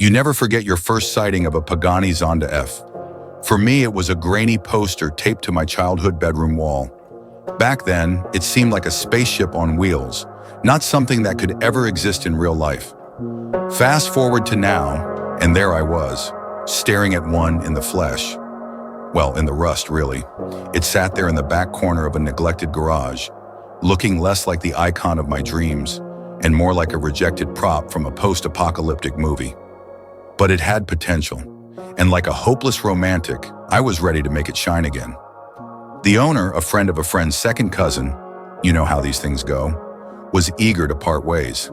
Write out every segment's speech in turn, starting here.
You never forget your first sighting of a Pagani Zonda F. For me, it was a grainy poster taped to my childhood bedroom wall. Back then, it seemed like a spaceship on wheels, not something that could ever exist in real life. Fast forward to now, and there I was, staring at one in the flesh. Well, in the rust, really. It sat there in the back corner of a neglected garage, looking less like the icon of my dreams and more like a rejected prop from a post-apocalyptic movie. But it had potential, and like a hopeless romantic, I was ready to make it shine again. The owner, a friend of a friend's second cousin, you know how these things go, was eager to part ways.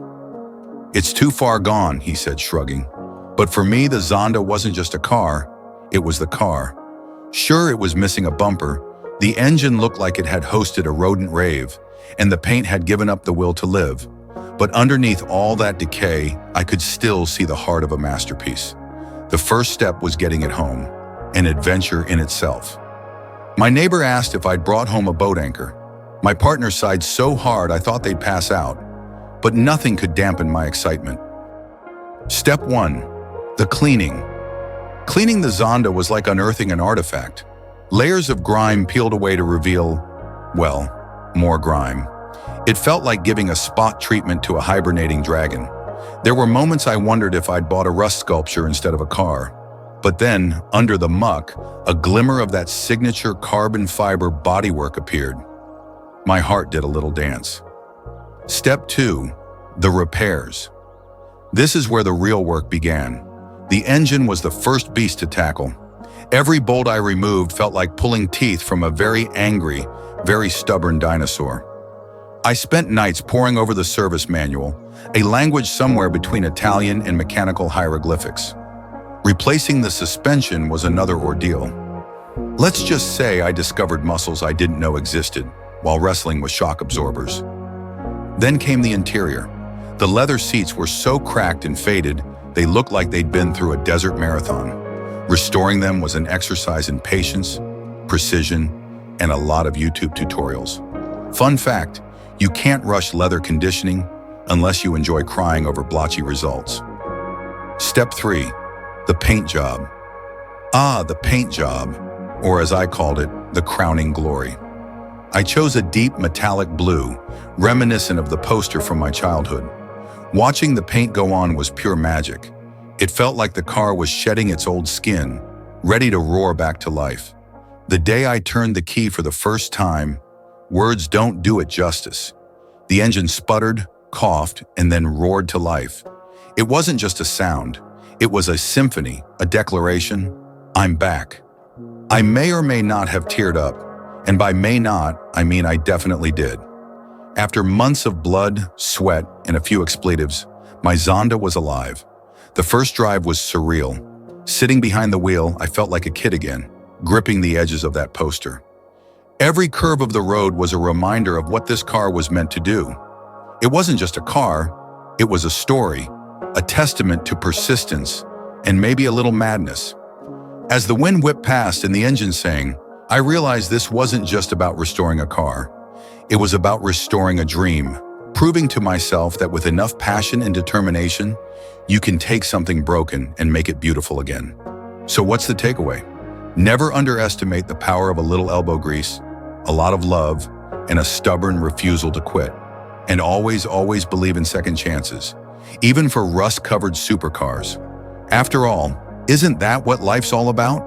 "It's too far gone," he said, shrugging. But for me, the Zonda wasn't just a car, it was the car. Sure, it was missing a bumper, the engine looked like it had hosted a rodent rave, and the paint had given up the will to live. But underneath all that decay, I could still see the heart of a masterpiece. The first step was getting it home, an adventure in itself. My neighbor asked if I'd brought home a boat anchor. My partner sighed so hard I thought they'd pass out, but nothing could dampen my excitement. Step 1. The cleaning. Cleaning the Zonda was like unearthing an artifact. Layers of grime peeled away to reveal, well, more grime. It felt like giving a spot treatment to a hibernating dragon. There were moments I wondered if I'd bought a rust sculpture instead of a car. But then, under the muck, a glimmer of that signature carbon fiber bodywork appeared. My heart did a little dance. Step 2. The repairs. This is where the real work began. The engine was the first beast to tackle. Every bolt I removed felt like pulling teeth from a very angry, very stubborn dinosaur. I spent nights poring over the service manual, a language somewhere between Italian and mechanical hieroglyphics. Replacing the suspension was another ordeal. Let's just say I discovered muscles I didn't know existed while wrestling with shock absorbers. Then came the interior. The leather seats were so cracked and faded, they looked like they'd been through a desert marathon. Restoring them was an exercise in patience, precision, and a lot of YouTube tutorials. Fun fact, you can't rush leather conditioning unless you enjoy crying over blotchy results. Step 3. The paint job. The paint job, or as I called it, the crowning glory. I chose a deep metallic blue, reminiscent of the poster from my childhood. Watching the paint go on was pure magic. It felt like the car was shedding its old skin, ready to roar back to life. The day I turned the key for the first time, words don't do it justice. The engine sputtered, coughed, and then roared to life. It wasn't just a sound. It was a symphony, a declaration. I'm back. I may or may not have teared up, and by may not, I mean I definitely did. After months of blood, sweat, and a few expletives, my Zonda was alive. The first drive was surreal. Sitting behind the wheel, I felt like a kid again, gripping the edges of that poster. Every curve of the road was a reminder of what this car was meant to do. It wasn't just a car, it was a story, a testament to persistence, and maybe a little madness. As the wind whipped past and the engine sang, I realized this wasn't just about restoring a car. It was about restoring a dream, proving to myself that with enough passion and determination, you can take something broken and make it beautiful again. So what's the takeaway? Never underestimate the power of a little elbow grease, a lot of love, and a stubborn refusal to quit. And always, always believe in second chances, even for rust-covered supercars. After all, isn't that what life's all about?